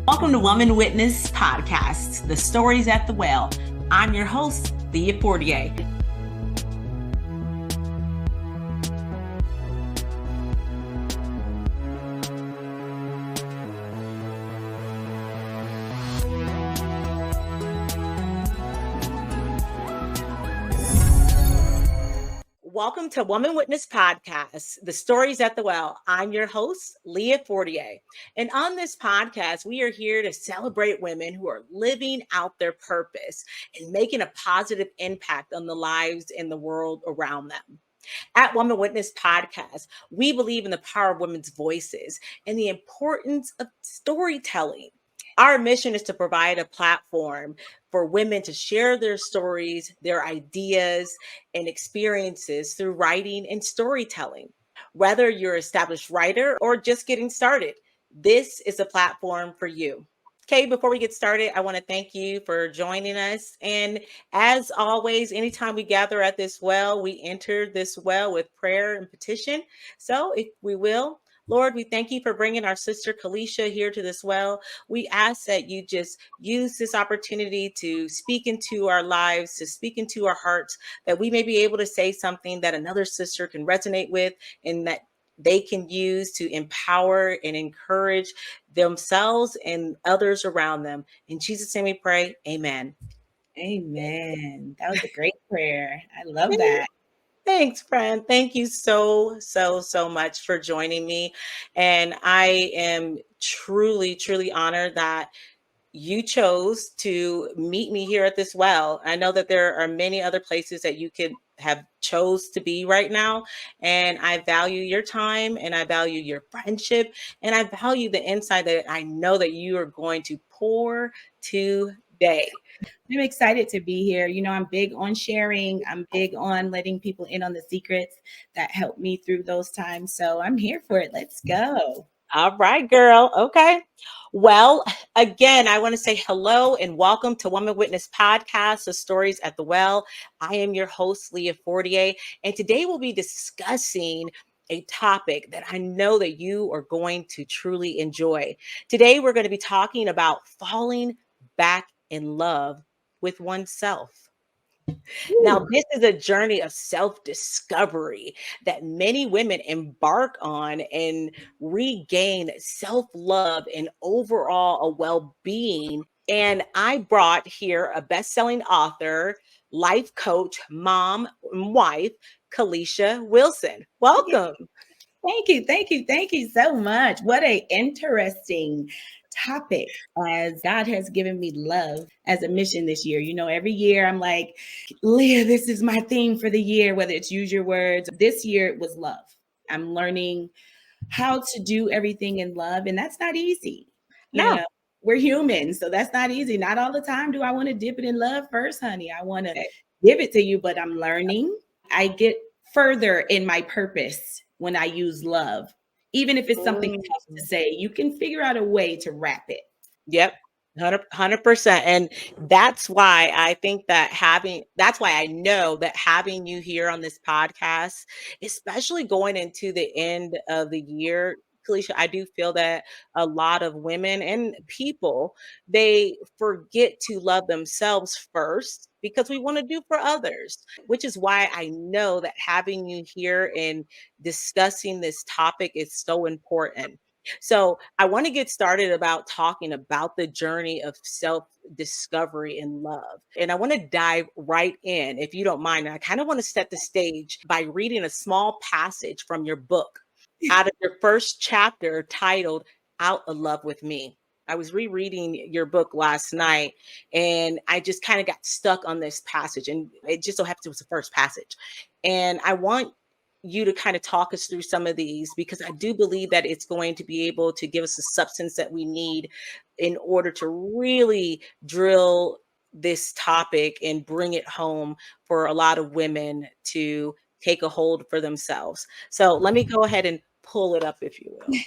Welcome to Woman Witness Podcast, The Stories at the Well. I'm your host, Leah Fortier. Welcome to Woman Witness Podcast, The Stories at the Well. I'm your host, Leah Fortier. And on this podcast, we are here to celebrate women who are living out their purpose and making a positive impact on the lives and the world around them. At Woman Witness Podcast, we believe in the power of women's voices and the importance of storytelling. Our mission is to provide a platform for women to share their stories, their ideas, and experiences through writing and storytelling. Whether you're an established writer or just getting started, this is a platform for you. Okay, before we get started, I want to thank you for joining us. And as always, anytime we gather at this well, we enter this well with prayer and petition. So if we will, Lord, we thank you for bringing our sister Kalisha here to this well. We ask that you just use this opportunity to speak into our lives, to speak into our hearts, that we may be able to say something that another sister can resonate with and that they can use to empower and encourage themselves and others around them. In Jesus' name we pray, amen. Amen. That was a great prayer. I love that. Thanks, friend. Thank you so much for joining me. And I am truly honored that you chose to meet me here at this well. I know that there are many other places that you could have chose to be right now. And I value your time and I value your friendship and I value the insight that I know that you are going to pour today. I'm excited to be here. You know, I'm big on sharing. I'm big on letting people in on the secrets that helped me through those times. So I'm here for it. Let's go. All right, girl. Okay. Well, again, I want to say hello and welcome to Woman Witness Podcast, The Stories at the Well. I am your host, Leah Fortier, and today we'll be discussing a topic that I know that you are going to truly enjoy. Today, we're going to be talking about falling back in love with oneself. Now, this is a journey of self-discovery that many women embark on and regain self-love and overall a well-being. And I brought here a best-selling author, life coach, mom, and wife, Kalisha Wilson. Welcome. Thank you. Thank you. Thank you so much. What a interesting topic, as God has given me love as a mission this year. You know, every year I'm like, Leah, this is my theme for the year, whether it's use your words. This year it was love. I'm learning how to do everything in love, and that's not easy. You No. know, we're human, so that's not easy. Not all the time do I want to dip it in love first, honey. I want to give it to you, but I'm learning. I get further in my purpose when I use love. Even if it's something tough to say, you can figure out a way to wrap it. Yep. 100%. And that's why I think that that's why I know that having you here on this podcast, especially going into the end of the year, Kalisha, I do feel that a lot of women and people, they forget to love themselves first because we want to do for others, which is why I know that having you here and discussing this topic is so important. So I want to get started about talking about the journey of self discovery and love. And I want to dive right in, if you don't mind. And I kind of want to set the stage by reading a small passage from your book out of your first chapter titled Out of Love with Me. I was rereading your book last night and I just kind of got stuck on this passage. And it just so happens it was the first passage. And I want you to kind of talk us through some of these because I do believe that it's going to be able to give us the substance that we need in order to really drill this topic and bring it home for a lot of women to take a hold for themselves. So let me go ahead and pull it up, if you will.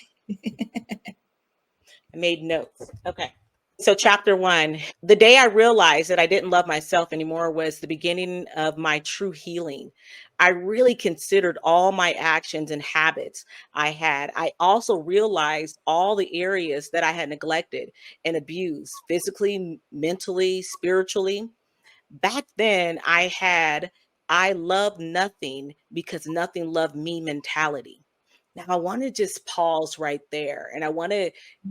I made notes. Okay. So, chapter one, the day I realized that I didn't love myself anymore was the beginning of my true healing. I really considered all my actions and habits I had. I also realized all the areas that I had neglected and abused physically, mentally, spiritually. Back then, I love nothing because nothing loved me mentality. Now, I want to just pause right there and I want to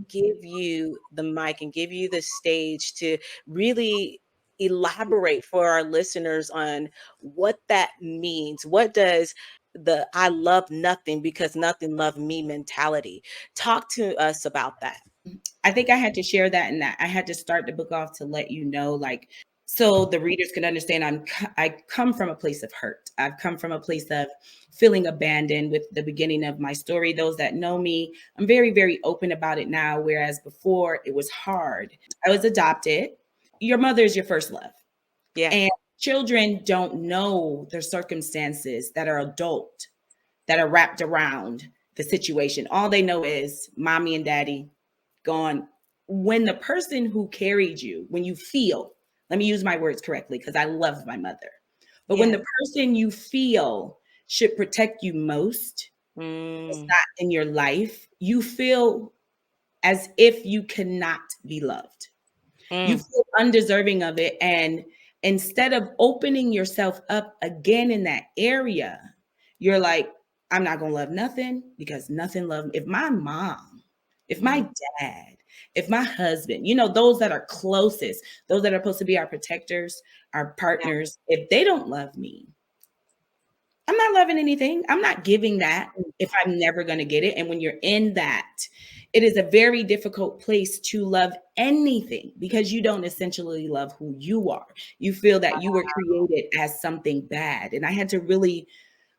give you the mic and give you the stage to really elaborate for our listeners on what that means. What does the I love nothing because nothing loved me mentality? Talk to us about that. I think I had to share that, and that I had to start the book off to let you know, like, so the readers can understand. I come from a place of hurt. I've come from a place of feeling abandoned with the beginning of my story. Those that know me, I'm very, very open about it now, whereas before it was hard. I was adopted. Your mother is your first love. Yeah. And children don't know the circumstances that are adult, that are wrapped around the situation. All they know is mommy and daddy gone. When the person who carried you, when you feel, let me use my words correctly because I love my mother, but when Yeah. the person you feel should protect you most is Mm, not in your life, you feel as if you cannot be loved. You mm, feel undeserving of it. And instead of opening yourself up again in that area, you're like, I'm not going to love nothing because nothing love me. If my mom, if my mm, dad, if my husband, those that are closest, those that are supposed to be our protectors, our yeah. partners, if they don't love me, I'm not loving anything. I'm not giving that if I'm never going to get it. And when you're in that, it is a very difficult place to love anything because you don't essentially love who you are. You feel that you were created as something bad. And I had to really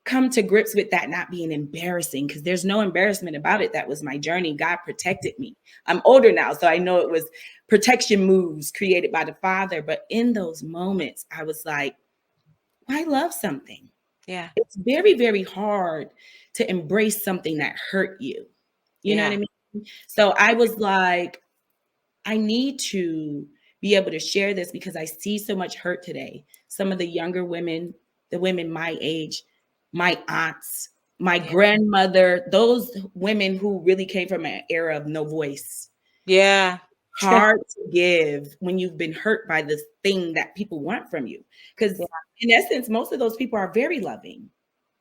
come to grips with that not being embarrassing because there's no embarrassment about it. That was my journey. God protected me. I'm older now, so I know it was protection moves created by the Father. But in those moments, I was like, why love something? Yeah. It's very, very hard to embrace something that hurt you. You know what I Yeah. mean? So I was like, I need to be able to share this because I see so much hurt today. Some of the younger women, the women my age, my aunts, my Yeah. grandmother, those women who really came from an era of no voice. Yeah. Hard to give when you've been hurt by this thing that people want from you. Because Yeah. in essence, most of those people are very loving.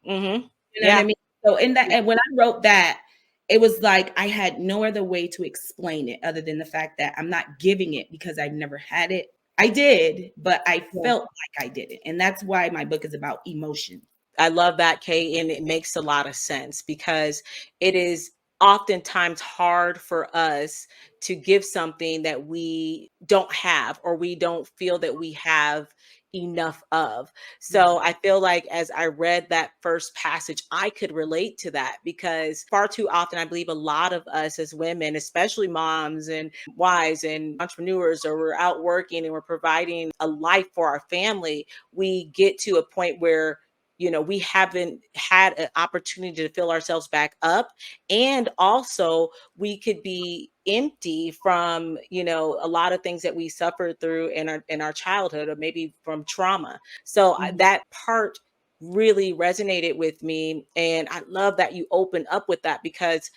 Mhm. You know what I Yeah. mean? So in that, Yeah. and when I wrote that, it was like I had no other way to explain it other than the fact that I'm not giving it because I've never had it. I did, but I Yeah. felt like I didn't. And that's why my book is about emotion. I love that, Kate, and it makes a lot of sense because it is oftentimes hard for us to give something that we don't have or we don't feel that we have enough of. So I feel like as I read that first passage, I could relate to that because far too often, I believe a lot of us as women, especially moms and wives and entrepreneurs, or we're out working and we're providing a life for our family, we get to a point where we haven't had an opportunity to fill ourselves back up. And also, we could be empty from, a lot of things that we suffered through in our childhood or maybe from trauma. So Mhm. that part really resonated with me. And I love that you opened up with that because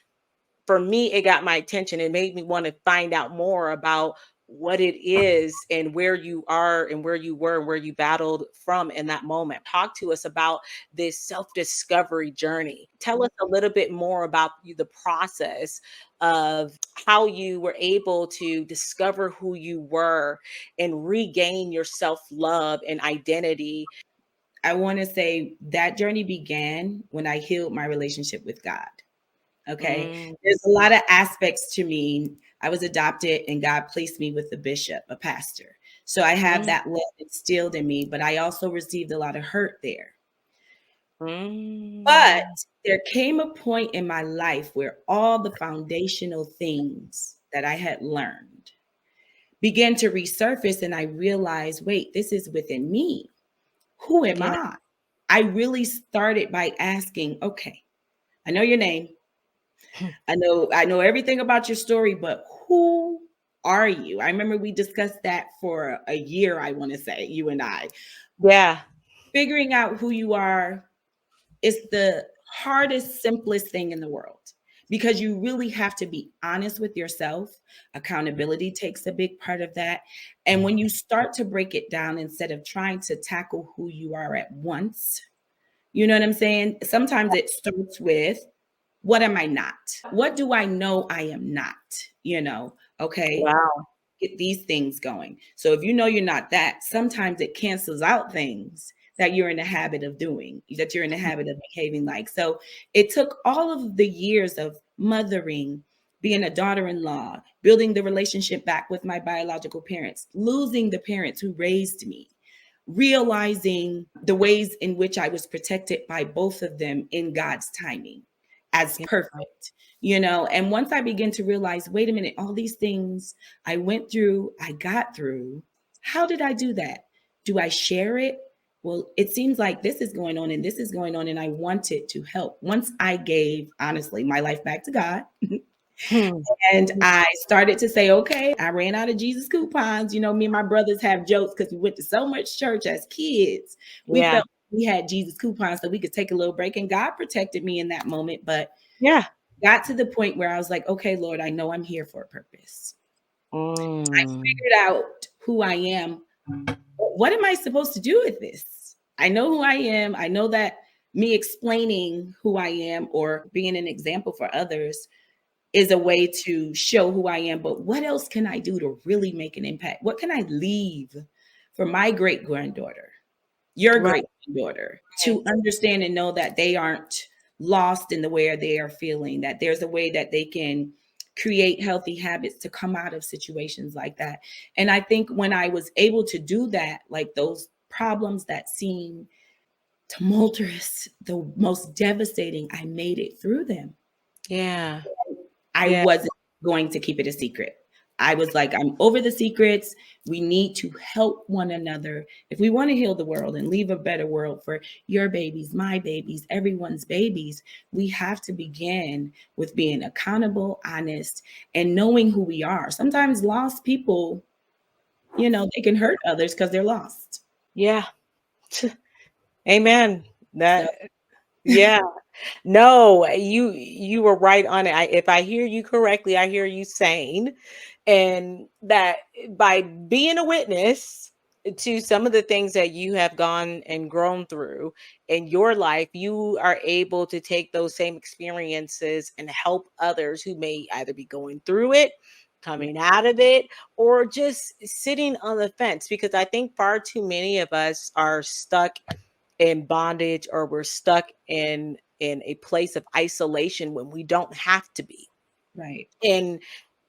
for me, it got my attention. It made me want to find out more about what it is and where you are and where you were and where you battled from in that moment. Talk to us about this self-discovery journey. Tell us a little bit more about the process of how you were able to discover who you were and regain your self-love and identity. I want to say that journey began when I healed my relationship with God. Okay. Mm, There's a lot of aspects to me. I was adopted and God placed me with a bishop, a pastor. So I have mm, that love instilled in me, but I also received a lot of hurt there. But mm. there came a point in my life where all the foundational things that I had learned began to resurface, and I realized, wait, this is within me. Who am Yeah. I? I really started by asking, okay, I know your name. I know everything about your story, but who are you? I remember we discussed that for a year, I want to say, you and I. Yeah. Figuring out who you are is the hardest, simplest thing in the world because you really have to be honest with yourself. Accountability takes a big part of that. And when you start to break it down instead of trying to tackle who you are at once, you know what I'm saying? Sometimes it starts with, what am I not? What do I know I am not? You know, okay, Wow. get these things going. So if you know you're not that, sometimes it cancels out things that you're in the habit of doing, that you're in the habit of behaving like. So it took all of the years of mothering, being a daughter-in-law, building the relationship back with my biological parents, losing the parents who raised me, realizing the ways in which I was protected by both of them in God's timing as Yeah. perfect, you know. And once I began to realize, wait a minute, all these things I went through, I got through, how did I do that? Do I share it? Well, it seems like this is going on and this is going on, and I wanted to help. Once I gave, honestly, my life back to God, Hmm. and I started to say, okay, I ran out of Jesus coupons. You know, me and my brothers have jokes because we went to so much church as kids. We Yeah. felt we had Jesus coupons so we could take a little break. And God protected me in that moment. But Yeah. got to the point where I was like, okay, Lord, I know I'm here for a purpose. I Mm. figured out who I am. What am I supposed to do with this? I know who I am. I know that me explaining who I am or being an example for others is a way to show who I am. But what else can I do to really make an impact? What can I leave for my great granddaughter, your Right. great granddaughter, to understand and know that they aren't lost in the way they are feeling, that there's a way that they can create healthy habits to come out of situations like that. And I think when I was able to do that, like those problems that seem tumultuous, the most devastating, I made it through them. Yeah. I Yeah. wasn't going to keep it a secret. I was like, I'm over the secrets. We need to help one another. If we want to heal the world and leave a better world for your babies, my babies, everyone's babies, we have to begin with being accountable, honest, and knowing who we are. Sometimes lost people, you know, they can hurt others because they're lost. Yeah. Amen. So, That. Yeah. No, you were right on it. If I hear you correctly, I hear you saying, and that by being a witness to some of the things that you have gone and grown through in your life, you are able to take those same experiences and help others who may either be going through it, yeah, coming out of it, or just sitting on the fence. Because I think far too many of us are stuck in bondage, or we're stuck in a place of isolation when we don't have to be. right. And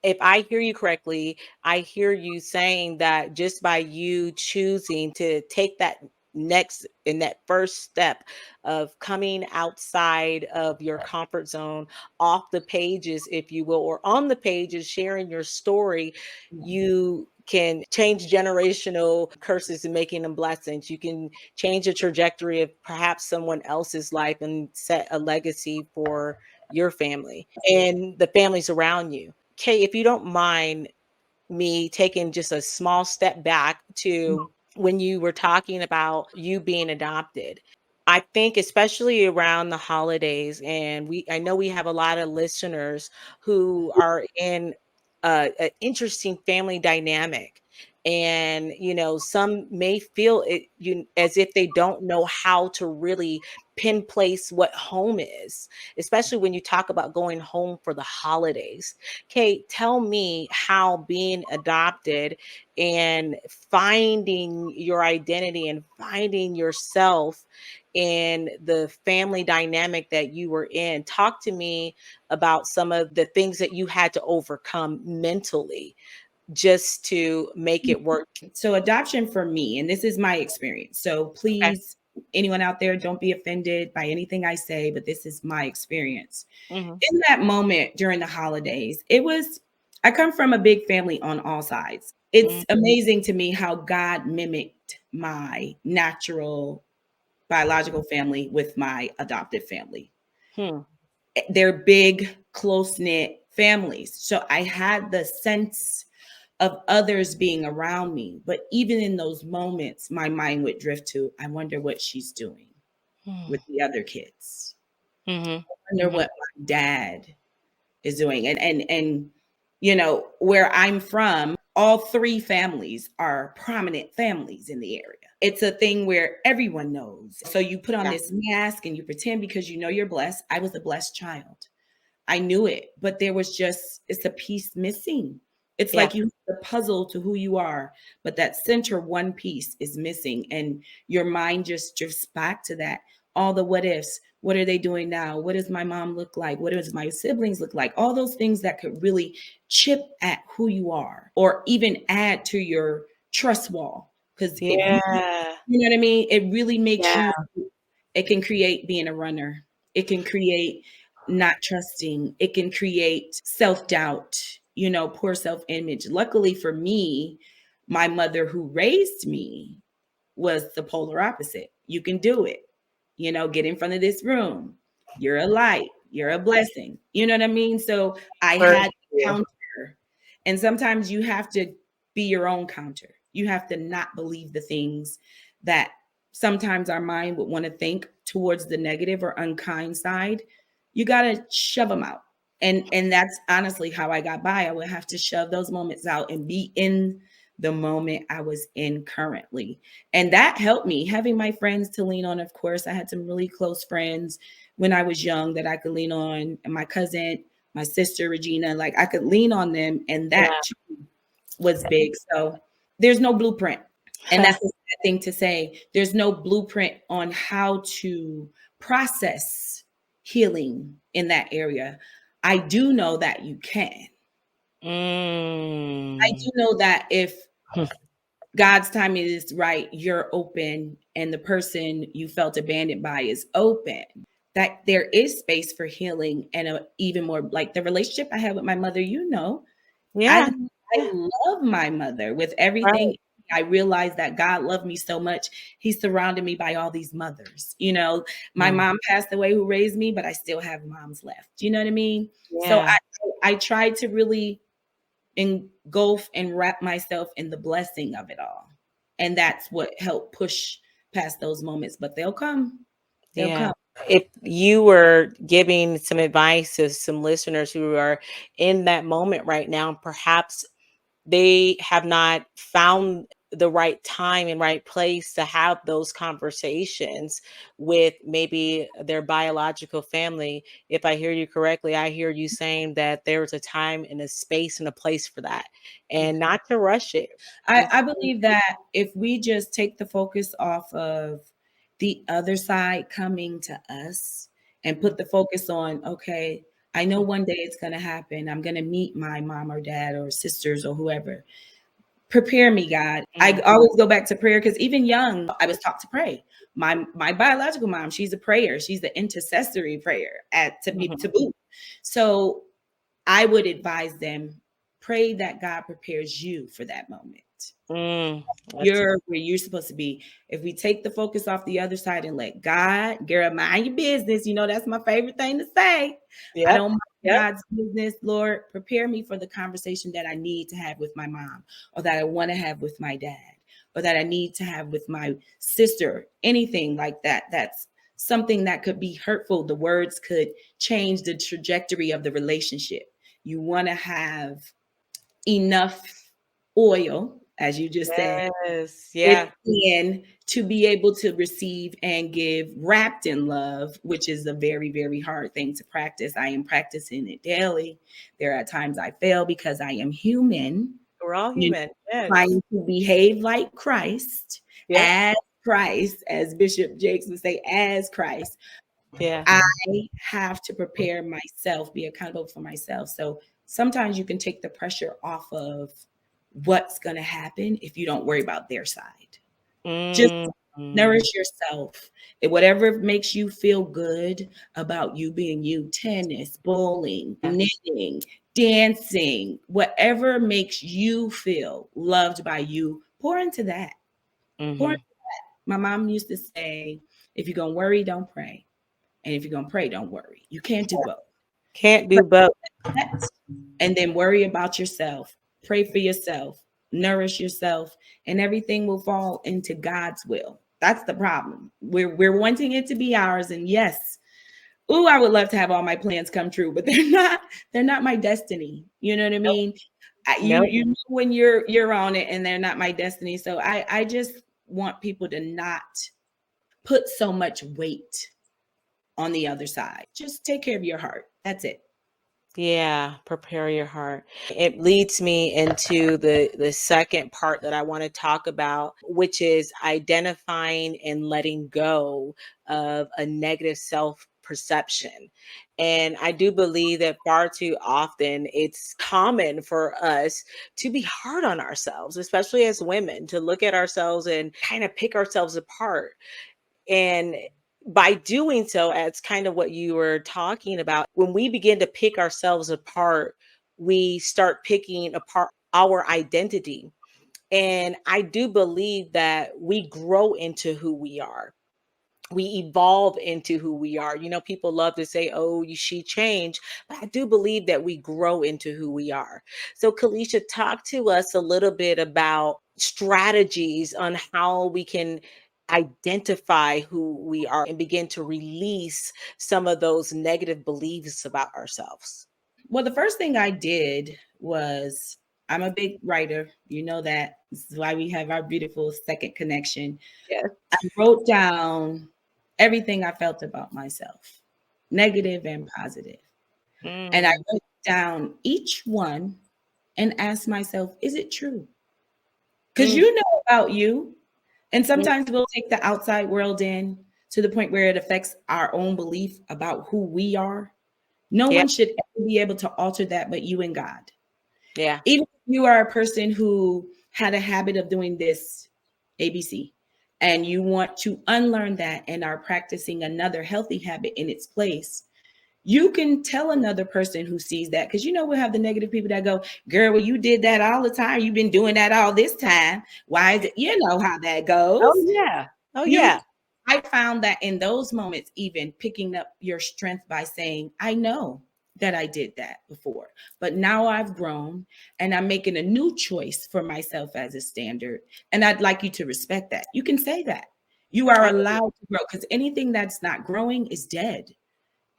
if I hear you correctly, I hear you saying that just by you choosing to take that next in that first step of coming outside of your comfort zone, off the pages, if you will, or on the pages, sharing your story, Yeah, you can change generational curses and making them blessings. You can change the trajectory of perhaps someone else's life and set a legacy for your family and the families around you. Okay, if you don't mind me taking just a small step back to when you were talking about you being adopted. I think especially around the holidays, and I know we have a lot of listeners who are in an interesting family dynamic. And some may feel it as if they don't know how to really pin place what home is, especially when you talk about going home for the holidays. Kate, tell me how being adopted and finding your identity and finding yourself in the family dynamic that you were in. Talk to me about some of the things that you had to overcome mentally just to make it work. so adoption for me, and this is my experience. So Okay. please, anyone out there, don't be offended by anything I say, but this is my experience. Hmm. In that moment during the holidays, I come from a big family on all sides. It's amazing to me how God mimicked my natural biological family with my adopted family. Hmm. They're big, close knit families. So I had the sense of others being around me. But even in those moments, my mind would drift to, I wonder what she's doing with the other kids. Mm-hmm. I wonder Mm-hmm. what my dad is doing. And you know, where I'm from, all three families are prominent families in the area. It's a thing where everyone knows. So you put on Yeah. this mask and you pretend because you know you're blessed. I was a blessed child. I knew it, but there was just, it's a piece missing. It's Yeah. like you have the puzzle to who you are, but that center one piece is missing. And your mind just drifts back to that. All the what ifs. What are they doing now? What does my mom look like? What does my siblings look like? All those things that could really chip at who you are or even add to your trust wall. Because if you, Yeah. you know what I mean? It really makes Yeah. you, it can create being a runner. It can create not trusting. It can create self doubt, you know, poor self image. Luckily for me, my mother who raised me was the polar opposite. You can do it. You know, get in front of this room. You're a light. You're a blessing. You know what I mean? So I For had to you. counter. And sometimes you have to be your own counter. You have to not believe the things that sometimes our mind would want to think towards the negative or unkind side. You got to shove them out. And that's honestly how I got by. I would have to shove those moments out and be in the moment I was in currently. And that helped me having my friends to lean on. Of course, I had some really close friends when I was young that I could lean on, and my cousin, my sister Regina, like I could lean on them, and that Yeah. was big. So there's no blueprint. And that's a sad thing to say. There's no blueprint on how to process healing in that area. I do know that you can. I Mm. do know that if God's timing is right, you're open, and the person you felt abandoned by is open, that there is space for healing and a, even more like the relationship I had with my mother, you know, I Yeah. I Yeah. love my mother with everything. Right. I realized that God loved me so much. He surrounded me by all these mothers. You know, my Mm. mom passed away who raised me, but I still have moms left. You know what I mean? So Yeah. I tried to really engulf and wrap myself in the blessing of it all. And that's what helped push past those moments, but they'll come. They'll Yeah. come. If you were giving some advice to some listeners who are in that moment right now, perhaps they have not found the right time and right place to have those conversations with maybe their biological family. If I hear you correctly, I hear you saying that there's a time and a space and a place for that, Yeah. and not to rush it. I believe that if we just take the focus off of the other side coming to us and put the focus on, okay, I know one day it's going to happen. I'm going to meet my mom or dad or sisters or whoever. Prepare me, God. I Mm, always go back to prayer because even young, I was taught to pray. My biological mom, she's a prayer. She's the intercessory prayer at to be mhm, to boot. So I would advise them pray that God prepares you for that moment. mm, that's You're where you're supposed to be. If we take the focus off the other side and let God, girl, mind your business. You know, that's my favorite thing to say. I yep, don't mind yep, God's business. Lord, prepare me for the conversation that I need to have with my mom or that I want to have with my dad or that I need to have with my sister, anything like that. That's something that could be hurtful. The words could change the trajectory of the relationship. You want to have enough oil, as you just said, yes, yeah, within to be able to receive and give wrapped in love, which is a very, very hard thing to practice. I am practicing it daily. There are times I fail because I am human, we're all you know, human. Yes, trying to behave like Christ, yep, as Bishop Jakes would say, as Christ. yeah, I have to prepare myself, be accountable for myself. So sometimes you can take the pressure off of what's going to happen if you don't worry about their side. Just mm, nourish mm, yourself. Whatever makes you feel good about you being you, tennis, bowling, yeah, knitting, dancing, whatever makes you feel loved by you, pour into that. Pour. mhm. My mom used to say, if you're going to worry, don't pray. And if you're going to pray, don't worry. You can't do both. Can't Pray do both. that and then worry about yourself. Pray for yourself, nourish yourself, and everything will fall into God's will. That's the problem. We're wanting it to be ours, and yes, ooh, I would love to have all my plans come true, but they're not my destiny. You know what I Nope. mean? Nope. You know when you're on it, and they're not my destiny. So I just want people to not put so much weight on the other side. Just take care of your heart. That's it. Yeah, prepare your heart. It leads me into the second part that I want to talk about, which is identifying and letting go of a negative self perception. And I do believe that far too often it's common for us to be hard on ourselves, especially as women, to look at ourselves and kind of pick ourselves apart. And by doing so, it's kind of what you were talking about. When we begin to pick ourselves apart, we start picking apart our identity. And I do believe that we grow into who we are. We evolve into who we are. You know, people love to say, oh, she changed, but I do believe that we grow into who we are. So, Kalisha, talk to us a little bit about strategies on how we can identify who we are and begin to release some of those negative beliefs about ourselves. Well, the first thing I did was, I'm a big writer. You know that. This is why we have our beautiful second connection. Yes. I wrote down everything I felt about myself, negative and positive. And I Mm, wrote down each one and asked myself, is it true? Because mm, you know about you. And mm, sometimes we'll take the outside world in to the point where it affects our own belief about who we are. No yeah. one should ever be able to alter that but you and God. Yeah. Even if you are a person who had a habit of doing this ABC, and you want to unlearn that and are practicing another healthy habit in its place, you can tell another person who sees that, because you know we'll have the negative people that go, girl, well, you did that all the time, you've been doing that all this time, why is it, you know how that Oh, goes. yeah. Oh, You, yeah. I found that in those moments, even picking up your strength by saying, I know that I did that before, but now I've grown and I'm making a new choice for myself as a standard. And I'd like you to respect that. You can say that. You are I, allowed to grow, because anything that's not growing is dead.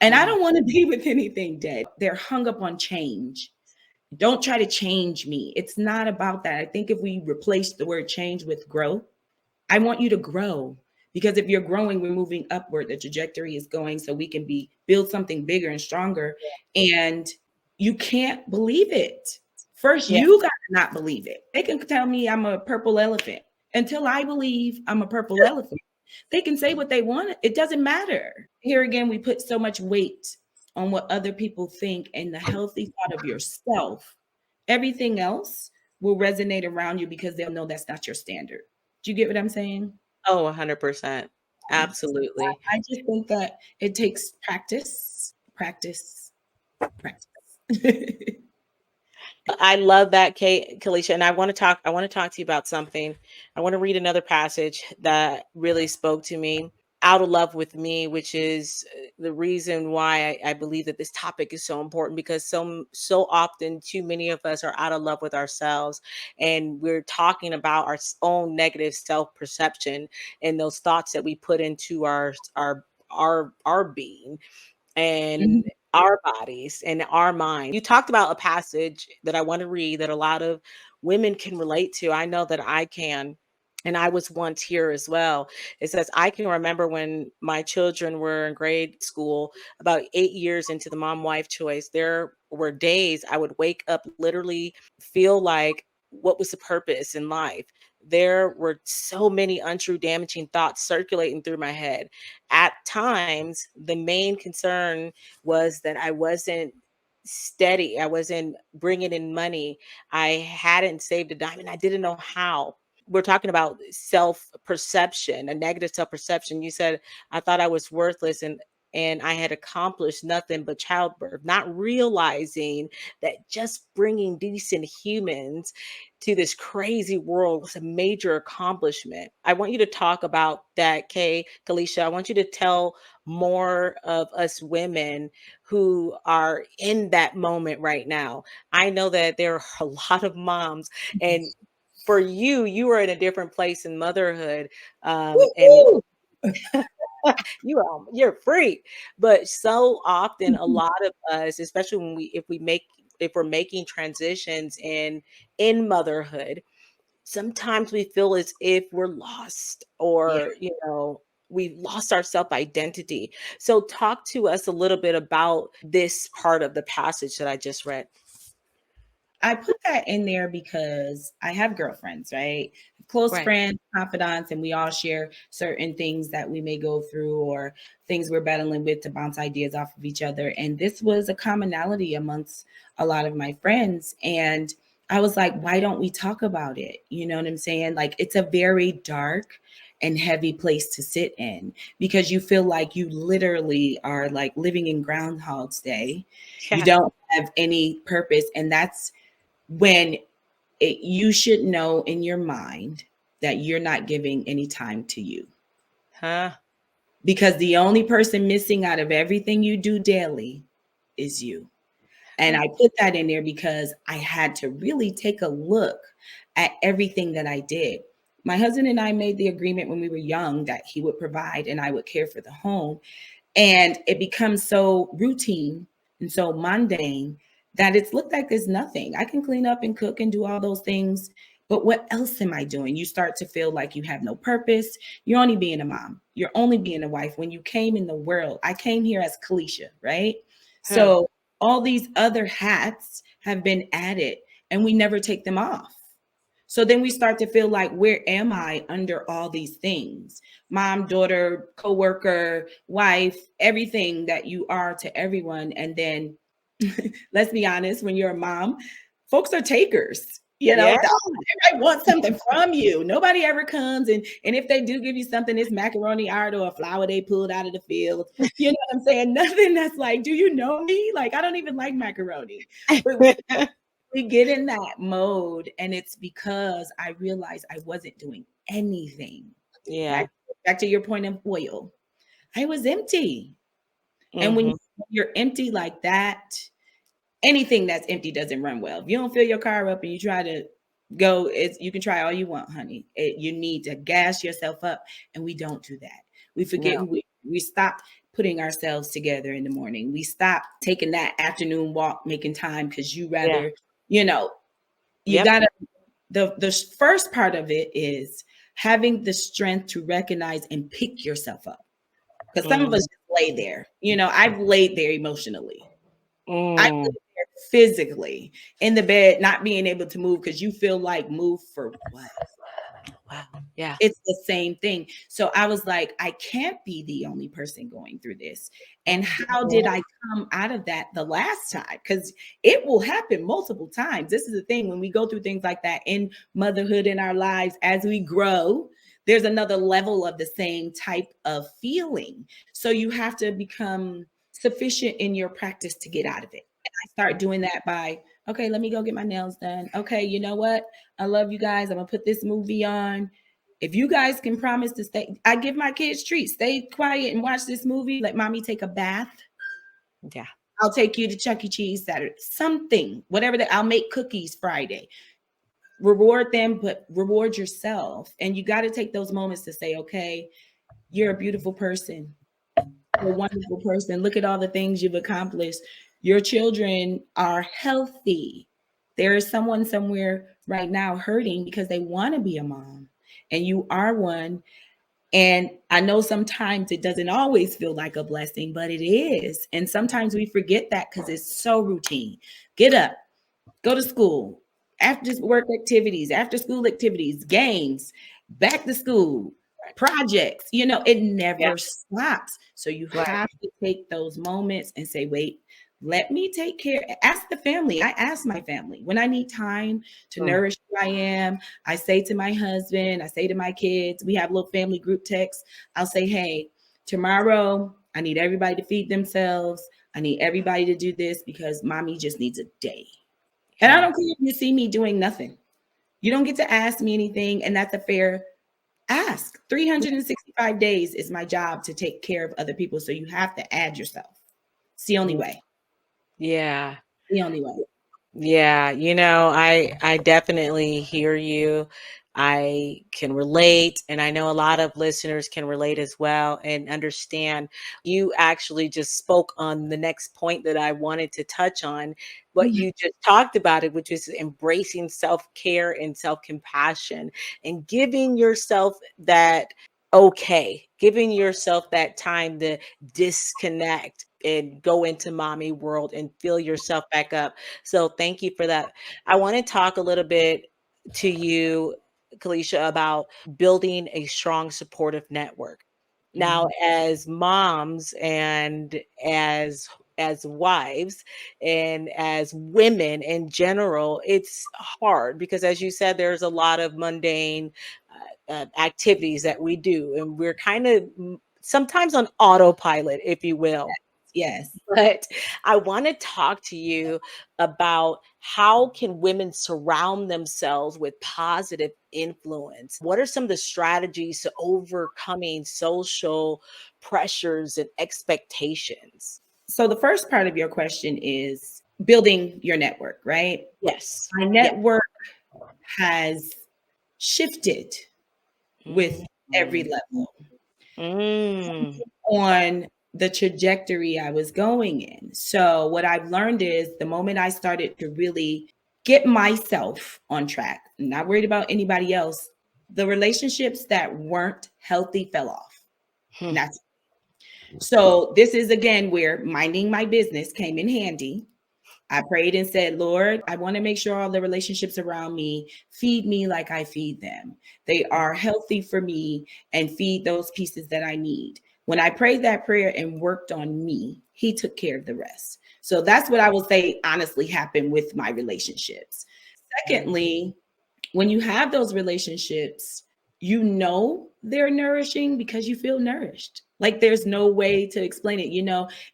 And I mm, don't want to be with anything dead. They're hung up on change. Don't try to change me. It's not about that. I think if we replace the word change with growth, I want you to grow, because if you're growing, we're moving upward. The trajectory is going so we can build something bigger and stronger. And you can't believe it. First, yeah. you got to not believe it. They can tell me I'm a purple elephant. Until I believe I'm a purple elephant, they can say what they want. It doesn't matter. Here again, we put so much weight on what other people think, and the healthy thought of yourself. Everything else will resonate around you because they'll know that's not your standard. Do you get what I'm saying? Oh, 100%. So Absolutely. I just think that it takes practice, practice, practice. I love that, Kate, Kalisha, and I want to talk to you about something. I want to read another passage that really spoke to me, out of love with me, which is the reason why I believe that this topic is so important, because so often too many of us are out of love with ourselves, and we're talking about our own negative self perception and those thoughts that we put into our being and Mhm. our bodies and our mind. You talked about a passage that I want to read that a lot of women can relate to. I know that I can. And I was once here as well. It says, I can remember when my children were in grade school, about 8 years into the mom wife choice, there were days I would wake up, literally feel like, what was the purpose in life? There were so many untrue, damaging thoughts circulating through my head. At times, the main concern was that I wasn't steady. I wasn't bringing in money. I hadn't saved a dime and I didn't know how. We're talking about self perception, a negative self perception. You said, I thought I was worthless. And and I had accomplished nothing but childbirth, not realizing that just bringing decent humans to this crazy world was a major accomplishment. I want you to talk about that, Kalisha. I want you to tell more of us women who are in that moment right now. I know that there are a lot of moms, and for you, you are in a different place in motherhood, and Woo-hoo! you're free. But so often, a lot of us, especially when if we're making transitions in motherhood, sometimes we feel as if we're lost, Yeah. or we've lost our self identity. So talk to us a little bit about this part of the passage that I just read. I put that in there because I have girlfriends, right? Close Right. friends, confidants, and we all share certain things that we may go through or things we're battling with to bounce ideas off of each other. And this was a commonality amongst a lot of my friends. And I was like, why don't we talk about it? You know what I'm saying? Like, it's a very dark and heavy place to sit in because you feel like you literally are like living in Groundhog's Day. You Yeah. don't have any purpose. And that's when you should know in your mind that you're not giving any time to you, Huh? because the only person missing out of everything you do daily is you. And Huh. I put that in there because I had to really take a look at everything that I did. My husband and I made the agreement when we were young that he would provide and I would care for the home. And it becomes so routine and so mundane that it's looked like there's nothing. I can clean up and cook and do all those things. But what else am I doing? You start to feel like you have no purpose. You're only being a mom. You're only being a wife. When you came in the world, I came here as Kalisha, right? Huh. So all these other hats have been added and we never take them off. So then we start to feel like, where am I under all these things? Mom, daughter, coworker, wife, everything that you are to everyone. And then let's be honest, when you're a mom, folks are takers. You know, Yeah. everybody wants something from you. Nobody ever comes and if they do give you something, it's macaroni art or a flower they pulled out of the field. You know what I'm saying? Nothing that's like, do you know me? Like, I don't even like macaroni. But we get in that mode, and it's because I realized I wasn't doing anything. Yeah. Back to your point of oil. I was empty. And when Hmm. you're empty like that, anything that's empty doesn't run well. If you don't fill your car up and you try to go, you can try all you want, honey. You need to gas yourself up, and we don't do that. We No. forget who we stop putting ourselves together in the morning. We stop taking that afternoon walk, making time because you Yeah. rather, you know, you Yep. gotta the first part of it is having the strength to recognize and pick yourself up. Because some of us Mm. just lay there. You know, I've laid there emotionally. I Mm. laid there physically in the bed, not being able to move because you feel like, move for what? Wow. Yeah. It's the same thing. So I was like, I can't be the only person going through this. And how Mhm. did I come out of that the last time? Because it will happen multiple times. This is the thing when we go through things like that in motherhood in our lives, as we grow, there's another level of the same type of feeling. So you have to become sufficient in your practice to get out of it. And I start doing that by, okay, let me go get my nails done. Okay, you know what? I love you guys. I'm gonna put this movie on. If you guys can promise to stay, I give my kids treats. Stay quiet and watch this movie. Let mommy take a bath. Yeah. I'll take you to Chuck E. Cheese Saturday. Something, whatever that. I'll make cookies Friday. Reward them, but reward yourself. And you got to take those moments to say, okay, you're a beautiful person. You're a wonderful person. Look at all the things you've accomplished. Your children are healthy. There is someone somewhere right now hurting because they want to be a mom, and you are one. And I know sometimes it doesn't always feel like a blessing, but it is. And sometimes we forget that because it's so routine. Get up, go to school, after work activities, after school activities, games, back to school, projects. You know, it Yeah. never stops. So you Right. have to take those moments and say, wait, let me take care. Ask the family. I ask my family when I need time to Mm. nourish who I am. I say to my husband, I say to my kids, we have little family group texts. I'll say, hey, tomorrow I need everybody to feed themselves. I need everybody to do this because mommy just needs a day. And I Yeah. don't care if you see me doing nothing. You don't get to ask me anything, and that's a fair ask. 365 days is my job to take care of other people. So you have to add yourself. It's the only Mm, way. yeah. The only way. Yeah, I definitely hear you. I can relate, and I know a lot of listeners can relate as well and understand. You actually just spoke on the next point that I wanted to touch on. What Mhm. you just talked about it, which is embracing self-care and self-compassion and giving yourself that giving yourself that time to disconnect and go into mommy world and fill yourself back up. So thank you for that. I want to talk a little bit to you, Kalisha, about building a strong supportive network. Now, Mhm. as moms and as wives and as women in general, it's hard because, as you said, there's a lot of mundane activities that we do, and we're kind of sometimes on autopilot, if you will. Yes. But I want to talk to you about how can women surround themselves with positive influence? What are some of the strategies to overcoming social pressures and expectations? So the first part of your question is building your network, right? Yes. My Yeah. network has shifted with every Mhm. level Mm. on the trajectory I was going in. So, what I've learned is the moment I started to really get myself on track, not worried about anybody else, the relationships that weren't healthy fell off. Hmm. That's so. This is again where minding my business came in handy. I prayed and said, Lord, I want to make sure all the relationships around me feed me like I feed them. They are healthy for me and feed those pieces that I need. When I prayed that prayer and worked on me, He took care of the rest. So that's what I will say honestly happened with my relationships. Mm. Secondly, when you have those relationships, you know they're nourishing because you feel nourished. Like there's no way to explain it.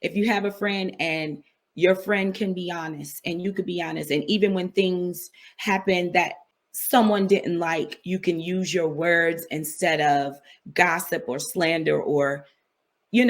If you have a friend and your friend can be honest and you could be honest, and even when things happen that someone didn't like, you can use your words instead of gossip or slander or you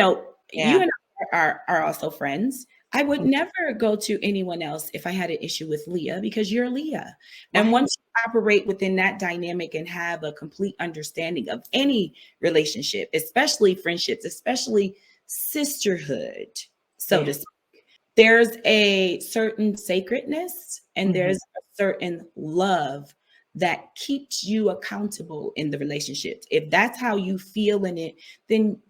Yeah. and I are also friends. I would never go to anyone else if I had an issue with Leah because you're Leah. And Right. once you operate within that dynamic and have a complete understanding of any relationship, especially friendships, especially sisterhood, so to Yeah. speak, there's a certain sacredness and Mhm. there's a certain love that keeps you accountable in the relationship. If that's how you feel in it, then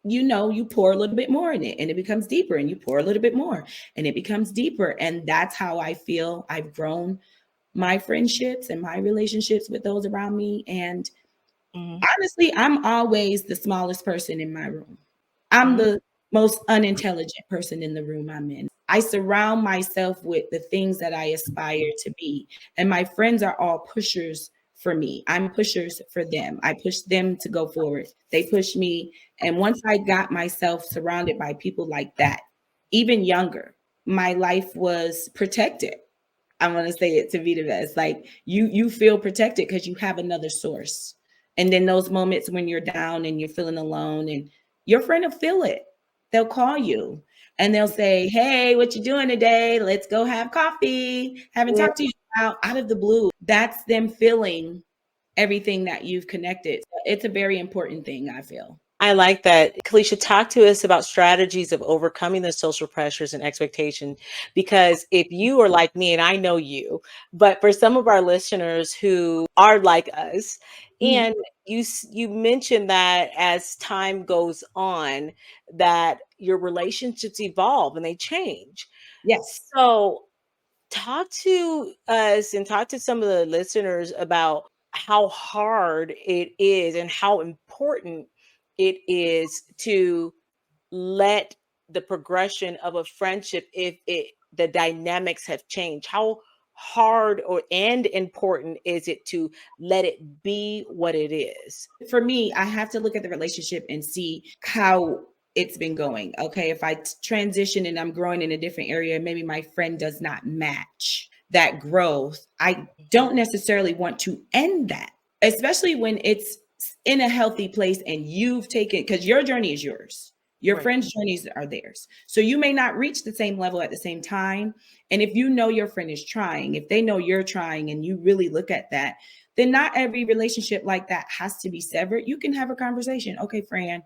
you pour a little bit more in it and it becomes deeper, and you pour a little bit more and it becomes deeper. And that's how I feel I've grown my friendships and my relationships with those around me. And Mhm. honestly, I'm always the smallest person in my room. I'm Mhm. the most unintelligent person in the room I'm in. I surround myself with the things that I aspire to be. And my friends are all pushers for me. I'm pushers for them. I push them to go forward. They push me. And once I got myself surrounded by people like that, even younger, my life was protected. I'm gonna say it to be the best. Like you feel protected because you have another source. And then those moments when you're down and you're feeling alone, and your friend will feel it. They'll call you and they'll say, "Hey, what you doing today? Let's go have coffee. Haven't Yeah. talked to you out of the blue." That's them feeling everything that you've connected. It's a very important thing, I feel. I like that. Kalisha, talk to us about strategies of overcoming the social pressures and expectation. Because if you are like me, and I know you, but for some of our listeners who are like us, Mhm. and you mentioned that as time goes on, that your relationships evolve and they change. Yes. So talk to us and talk to some of the listeners about how hard it is and how important it is to let the progression of a friendship, if it the dynamics have changed, how hard or and important is it to let it be what it is? For me, I have to look at the relationship and see how it's been going. Okay, if transition and I'm growing in a different area, maybe my friend does not match that growth. I don't necessarily want to end that, especially when it's in a healthy place and you've taken, because your journey is yours. Your Right. friends' journeys are theirs. So you may not reach the same level at the same time. And if you know your friend is trying, if they know you're trying and you really look at that, then not every relationship like that has to be severed. You can have a conversation. Okay, Fran,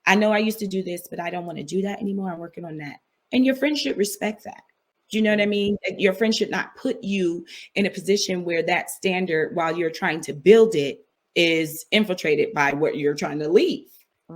I know I used to do this, but I don't want to do that anymore. I'm working on that. And your friend should respect that. Do you know what I Mm, mean? Your friend should not put you in a position where that standard, while you're trying to build it, is infiltrated by what you're trying to leave.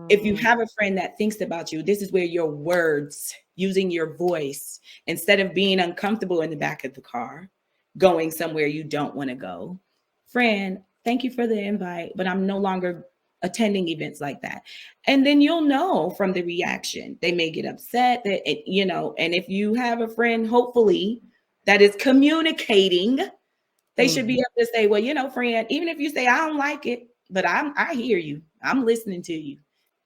If you mm, have a friend that thinks about you, this is where your words, using your voice, instead of being uncomfortable in the back of the car, going somewhere you don't want to go. Friend, thank you for the invite, but I'm no longer attending events like that. And then you'll know from the reaction. They may get upset that and if you have a friend, hopefully, that is communicating, they should be mhm. able to say, well, friend, even if you say I don't like it, but I hear you. I'm listening to you.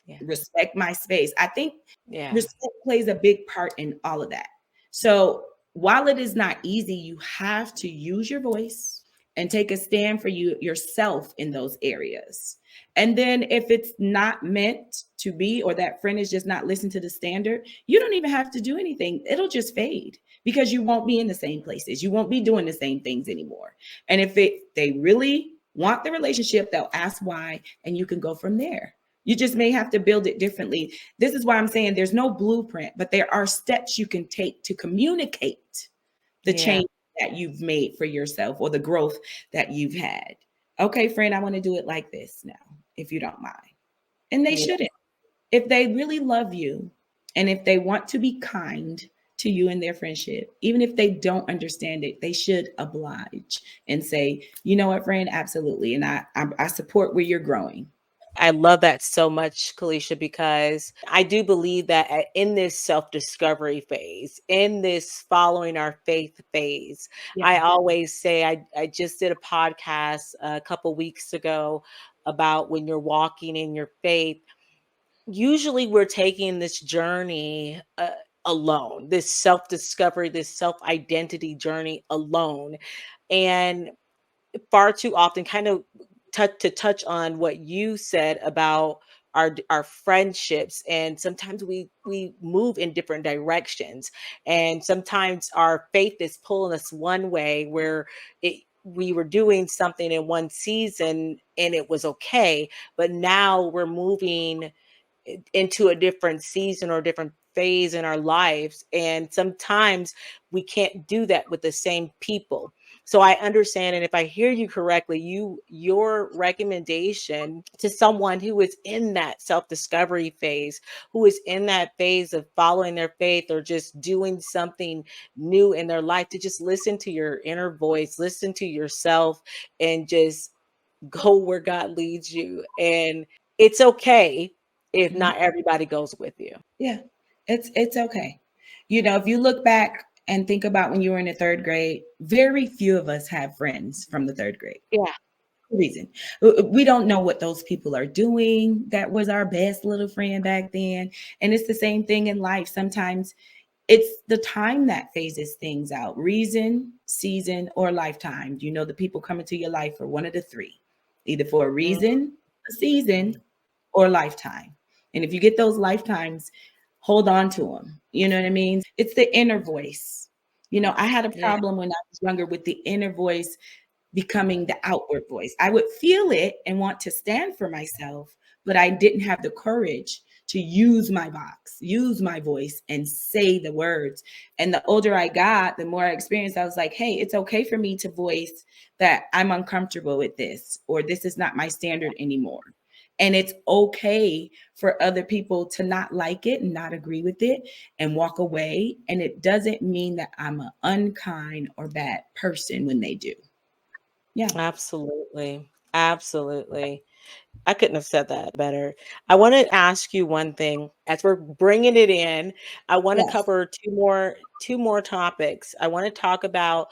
Yeah. Respect my space. I think Yeah. respect plays a big part in all of that. So while it is not easy, you have to use your voice and take a stand for yourself in those areas. And then if it's not meant to be, or that friend is just not listening to the standard, you don't even have to do anything. It'll just fade because you won't be in the same places. You won't be doing the same things anymore. And if they really want the relationship, they'll ask why, and you can go from there. You just may have to build it differently. This is why I'm saying there's no blueprint, but there are steps you can take to communicate the Yeah. change that you've made for yourself or the growth that you've had. Okay, friend, I want to do it like this now, if you don't mind. And they Yeah. shouldn't. If they really love you and if they want to be kind to you in their friendship, even if they don't understand it, they should oblige and say, you know what, friend, absolutely. And I support where you're growing. I love that so much, Kalisha, because I do believe that in this self discovery phase, in this following our faith phase, Yeah. I always say, I just did a podcast a couple weeks ago about when you're walking in your faith. Usually, we're taking this journey alone, this self discovery, this self identity journey alone. And far too often kind of touch on what you said about our friendships, and sometimes we move in different directions, and sometimes our faith is pulling us one way where we were doing something in one season and it was okay, but now we're moving into a different season or a different phase in our lives, and sometimes we can't do that with the same people. So I understand, and if I hear you correctly, your recommendation to someone who is in that self-discovery phase, who is in that phase of following their faith or just doing something new in their life, to just listen to your inner voice, listen to yourself, and just go where God leads you. And it's okay if Mhm. not everybody goes with you. Yeah, it's okay. If you look back and think about when you were in the third grade, very few of us have friends from the third grade. Yeah. Reason we don't know what those people are doing. That was our best little friend back then, and it's the same thing in life. Sometimes it's the time that phases things out: reason, season, or lifetime. The people coming to your life for one of the three, either for a Mhm. reason, a season, or lifetime. And if you get those lifetimes, hold on to them. You know what I mean? It's the inner voice. I had a Yeah. problem when I was younger with the inner voice becoming the outward voice. I would feel it and want to stand for myself, but I didn't have the courage to use my box, use my voice, and say the words. And the older I got, the more I experienced, I was like, hey, it's okay for me to voice that I'm uncomfortable with this, or this is not my standard anymore. And it's okay for other people to not like it and not agree with it and walk away. And it doesn't mean that I'm an unkind or bad person when they do. Yeah. Absolutely. Absolutely. I couldn't have said that better. I want to ask you one thing as we're bringing it in. I want to Yes. cover two more topics. I want to talk about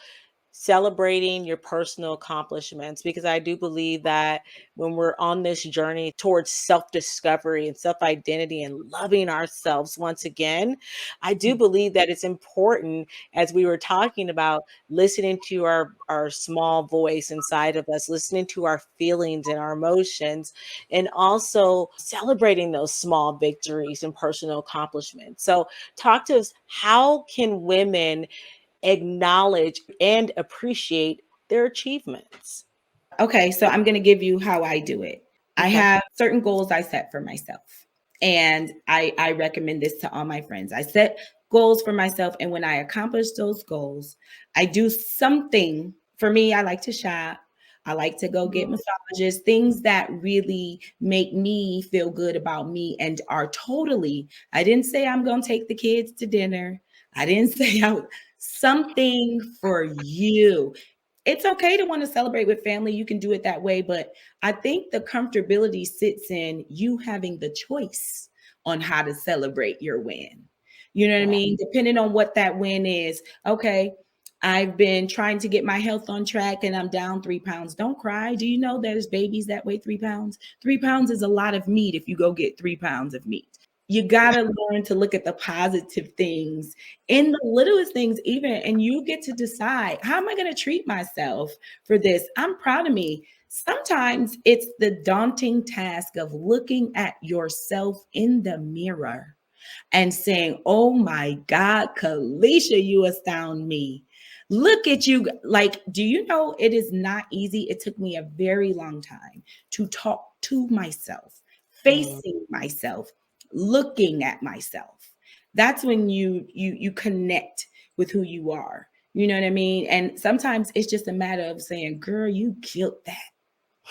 celebrating your personal accomplishments, because I do believe that when we're on this journey towards self discovery and self identity and loving ourselves once again, I do believe that it's important, as we were talking about, listening to our small voice inside of us, listening to our feelings and our emotions, and also celebrating those small victories and personal accomplishments. So, talk to us, how can women acknowledge and appreciate their achievements? Okay, so I'm going to give you how I do it. I Okay. have certain goals I set for myself. And I recommend this to all my friends. I set goals for myself. And when I accomplish those goals, I do something. For me, I like to shop. I like to go get Mhm. massages, things that really make me feel good about me and are totally, I didn't say I'm going to take the kids to dinner. I didn't say something for you. It's okay to want to celebrate with family. You can do it that way. But I think the comfortability sits in you having the choice on how to celebrate your win. You know what I Wow. mean? Depending on what that win is. Okay, I've been trying to get my health on track and I'm down 3 pounds. Don't cry. Do you know there's babies that weigh 3 pounds? 3 pounds is a lot of meat if you go get 3 pounds of meat. You got to learn to look at the positive things in the littlest things, even, and you get to decide, how am I going to treat myself for this? I'm proud of me. Sometimes it's the daunting task of looking at yourself in the mirror and saying, oh my God, Kalisha, you astound me. Look at you. Like, do you know it is not easy? It took me a very long time to talk to myself, Mm. facing myself, looking at myself. That's when you connect with who you are. You know what I mean? And sometimes it's just a matter of saying, girl, you killed that,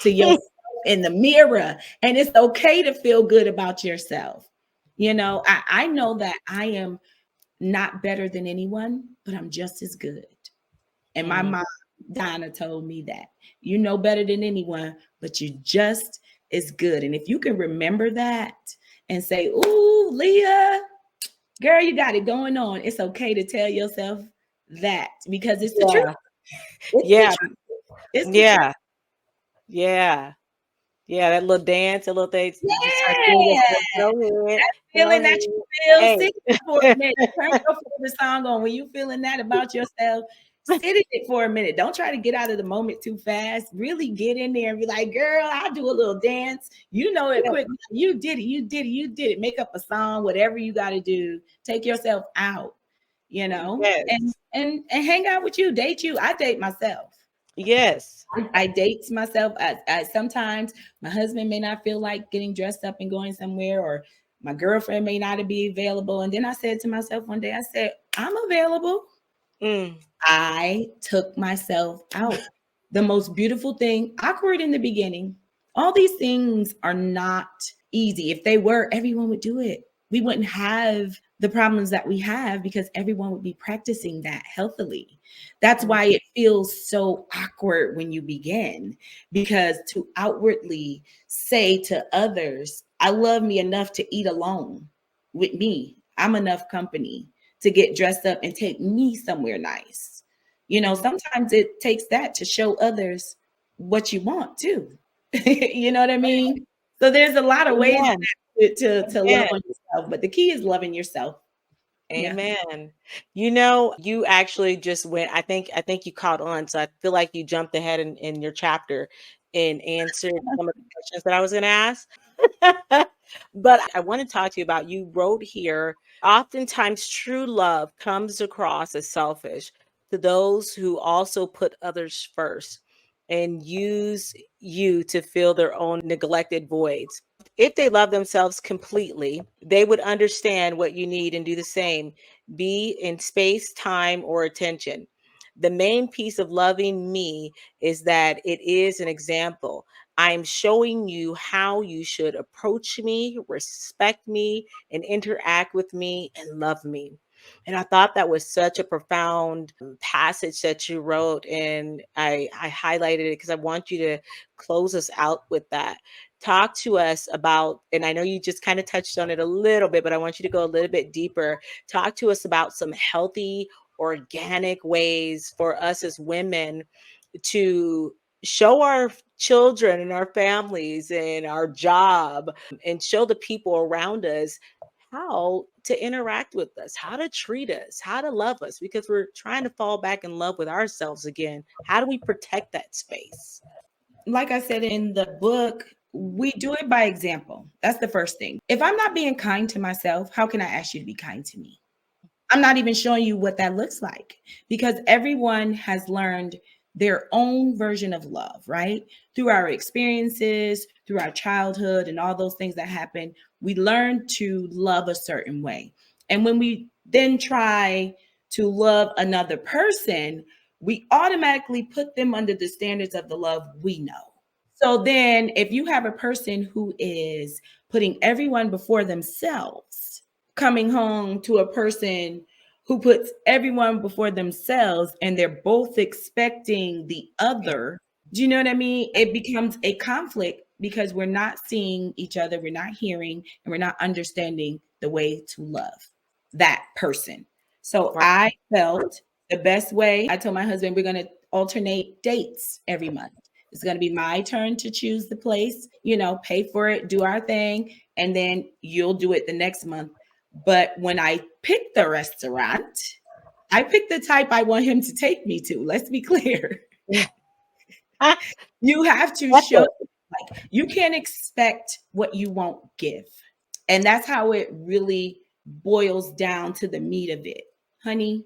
to yourself in the mirror. And it's okay to feel good about yourself. You know, I know that I am not better than anyone, but I'm just as good. And my Mm. mom, Donna, told me that you know better than anyone, but you're just as good. And if you can remember that and say, ooh, Leah, girl, you got it going on. It's okay to tell yourself that because it's the truth. Yeah. It's the Yeah. truth. It's the truth. Yeah. Yeah. Yeah. That little dance, that little thing, you start seeing Yeah. yourself. Go ahead. Feeling Go that you feel, ahead. sit in it for a minute. Turn your favorite song on when you feeling that about yourself. Sit in it for a minute. Don't try to get out of the moment too fast. Really get in there and be like, girl, I'll do a little dance. You know it Hey. quick. You did it. You did it. You did it. Make up a song, whatever you got to do. Take yourself out, you know, and Yes. and hang out with you. Date you. I date myself. Yes. I date myself. I sometimes my husband may not feel like getting dressed up and going somewhere, or my girlfriend may not be available. And then I said to myself one day, I said, I'm available. Mm. I took myself out. The most beautiful thing, awkward in the beginning. All these things are not easy. If they were, everyone would do it. We wouldn't have the problems that we have because everyone would be practicing that healthily. That's Mm. why it feels so awkward when you begin, because to outwardly say to others, I love me enough to eat alone with me, I'm enough company to get dressed up and take me somewhere nice. You know, Mm. sometimes it takes that to show others what you want too. You know what I mean? So there's a lot of ways Amen. to love Amen. on yourself, but the key is loving yourself. Yeah. Amen. You actually just went, I think you caught on. So I feel like you jumped ahead in your chapter and answered some of the questions that I was gonna ask. But I want to talk to you about, you wrote here, oftentimes true love comes across as selfish to those who also put others first and use you to fill their own neglected voids. If they love themselves completely, they would understand what you need and do the same, be in space, time, or attention. The main piece of loving me is that it is an example. I'm showing you how you should approach me, respect me, and interact with me and love me. And I thought that was such a profound passage that you wrote. And I highlighted it because I want you to close us out with that. Talk to us about, and I know you just kind of touched on it a little bit, but I want you to go a little bit deeper. Talk to us about some healthy organic ways for us as women to show our children and our families and our job and show the people around us how to interact with us, how to treat us, how to love us, because we're trying to fall back in love with ourselves again. How do we protect that space? Like I said in the book, we do it by example. That's the first thing. If I'm not being kind to myself, how can I ask you to be kind to me? I'm not even showing you what that looks like, because everyone has learned their own version of love, right? Through our experiences, through our childhood, and all those things that happen, we learn to love a certain way. And when we then try to love another person, we automatically put them under the standards of the love we know. So then, if you have a person who is putting everyone before themselves, coming home to a person who puts everyone before themselves and they're both expecting the other, do you know what I mean? It becomes a conflict because we're not seeing each other, we're not hearing, and we're not understanding the way to love that person. So Right. I felt the best way, I told my husband, we're going to alternate dates every month. It's going to be my turn to choose the place, pay for it, do our thing, and then you'll do it the next month. But when I pick the restaurant, I pick the type I want him to take me to. Let's be clear. Ah, You have to that's show, it. like, you can't expect what you won't give. And that's how it really boils down to the meat of it. Honey,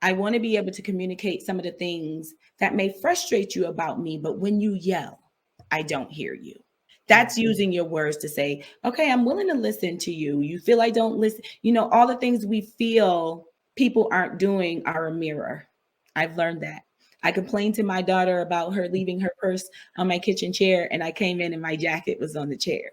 I want to be able to communicate some of the things that may frustrate you about me, but when you yell, I don't hear you. Mm. That's using your words to say, okay, I'm willing to listen to you. You feel I don't listen. All the things we feel people aren't doing are a mirror. I've learned that. I complained to my daughter about her leaving her purse on my kitchen chair, and I came in and my jacket was on the chair.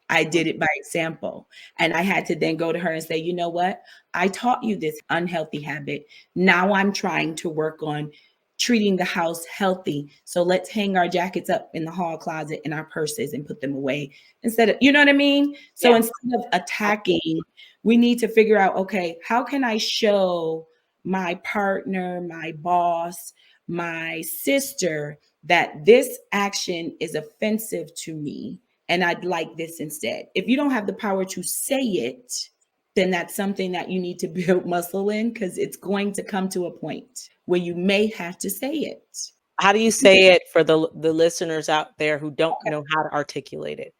I did it by example. And I had to then go to her and say, you know what? I taught you this unhealthy habit. Now I'm trying to work on treating the house healthy. So let's hang our jackets up in the hall closet in our purses and put them away instead of, you know what I mean? So Yeah. instead of attacking, we need to figure out, okay, how can I show my partner, my boss, my sister that this action is offensive to me and I'd like this instead? If you don't have the power to say it, then that's something that you need to build muscle in, because it's going to come to a point where you may have to say it. How do you say it for the listeners out there who don't know how to articulate it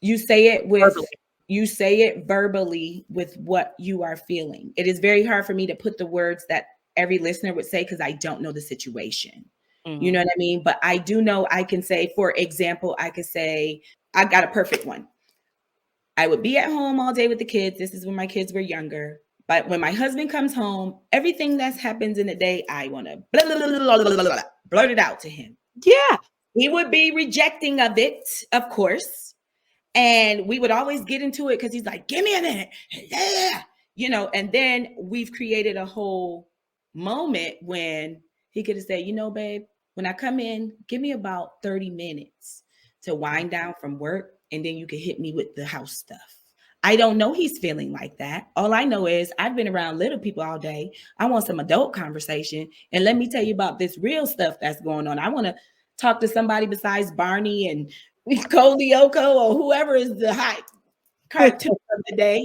You say it with verbally? you say it verbally with what you are feeling. It is very hard for me to put the words that every listener would say because I don't know the situation. You know Mhm. what I mean? But I do know I can say, for example, I could say, I got a perfect one. I would be at home all day with the kids. This is when my kids were younger. But when my husband comes home, everything that happens in the day, I want to blurt it out to him. Yeah. He would be rejecting of it, of course. And we would always get into it because he's like, give me a minute. Yeah. And then we've created a whole moment when he could have said, babe, when I come in, give me about 30 minutes to wind down from work. And then you can hit me with the house stuff. I don't know he's feeling like that. All I know is I've been around little people all day. I want some adult conversation. And let me tell you about this real stuff that's going on. I want to talk to somebody besides Barney and Cody Oko or whoever is the hot cartoon of the day.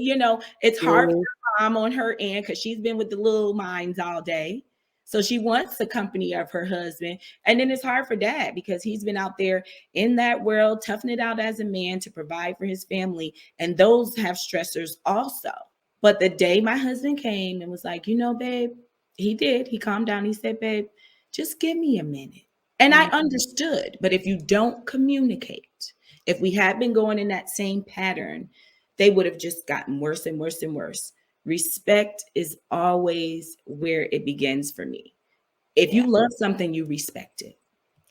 It's hard Mhm. for mom on her end because she's been with the little minds all day. So she wants the company of her husband. And then it's hard for dad because he's been out there in that world, toughing it out as a man to provide for his family. And those have stressors also. But the day my husband came and was like, babe, he did. He calmed down. He said, babe, just give me a minute. And I Mhm. understood. But if you don't communicate, if we had been going in that same pattern, they would have just gotten worse and worse and worse. Respect is always where it begins for me. If Yeah. you love something, you respect it.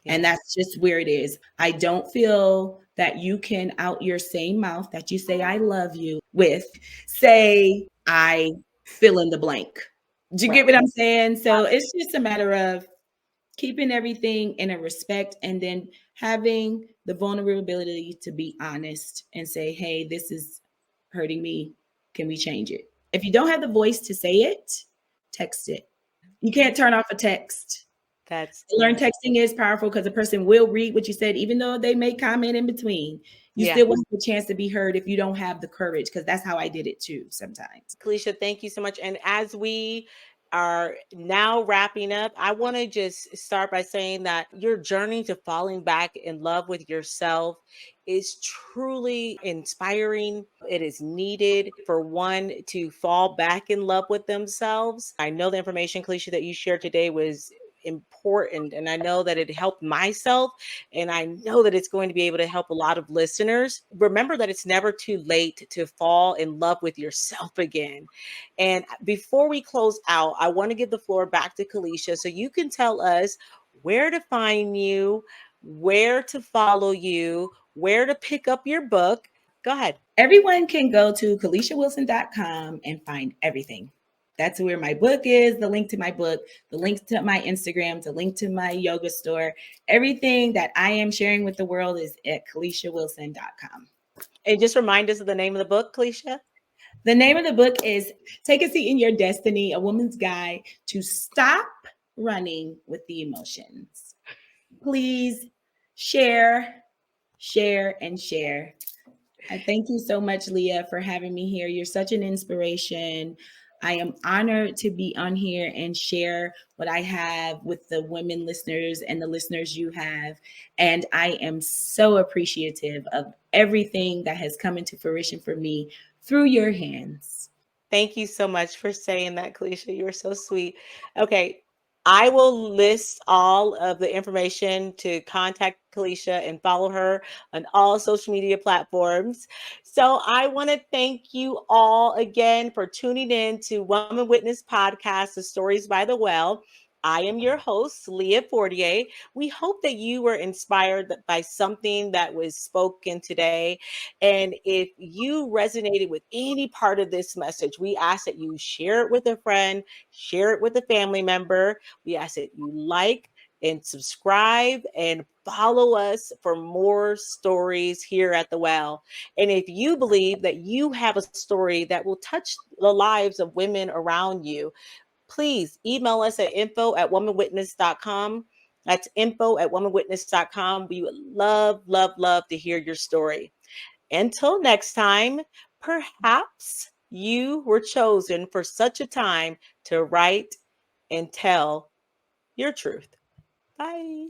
And Yes. that's just where it is. I don't feel that you can, out your same mouth that you say I love you with, say I fill in the blank. Do you Right. get what I'm saying? So it's just a matter of keeping everything in a respect and then having the vulnerability to be honest and say, hey, this is hurting me. Can we change it? If you don't have the voice to say it, text it. You can't turn off a text. That's Learn yeah. texting is powerful because the person will read what you said, even though they may comment in between. You Yeah. still want the chance to be heard if you don't have the courage, because that's how I did it too sometimes. Kalisha, thank you so much. And as we are now wrapping up, I want to just start by saying that your journey to falling back in love with yourself is truly inspiring. It is needed for one to fall back in love with themselves. I know the information, Kalisha, that you shared today was important, and I know that it helped myself, and I know that it's going to be able to help a lot of listeners. Remember that it's never too late to fall in love with yourself again. And before we close out, I want to give the floor back to Kalisha so you can tell us where to find you, where to follow you, where to pick up your book. Go ahead. Everyone can go to KalishaWilson.com and find everything. That's where my book is, the link to my book, the link to my Instagram, the link to my yoga store. Everything that I am sharing with the world is at KalishaWilson.com. And just remind us of the name of the book, Kalisha. The name of the book is Take a Seat in Your Destiny, A Woman's Guide to Stop Running with the Emotions. Please share, share, and share. I thank you so much, Leah, for having me here. You're such an inspiration. I am honored to be on here and share what I have with the women listeners and the listeners you have. And I am so appreciative of everything that has come into fruition for me through your hands. Thank you so much for saying that, Kalisha. You are so sweet. Okay. I will list all of the information to contact Kalisha and follow her on all social media platforms. So I want to thank you all again for tuning in to Woman Witness Podcast, The Stories by the Well. I am your host, Leah Fortier. We hope that you were inspired by something that was spoken today. And if you resonated with any part of this message, we ask that you share it with a friend, share it with a family member. We ask that you like and subscribe and follow us for more stories here at the Well. And if you believe that you have a story that will touch the lives of women around you, please email us at info@womanwitness.com. That's info@womanwitness.com. We would love, love, love to hear your story. Until next time, perhaps you were chosen for such a time to write and tell your truth. Bye.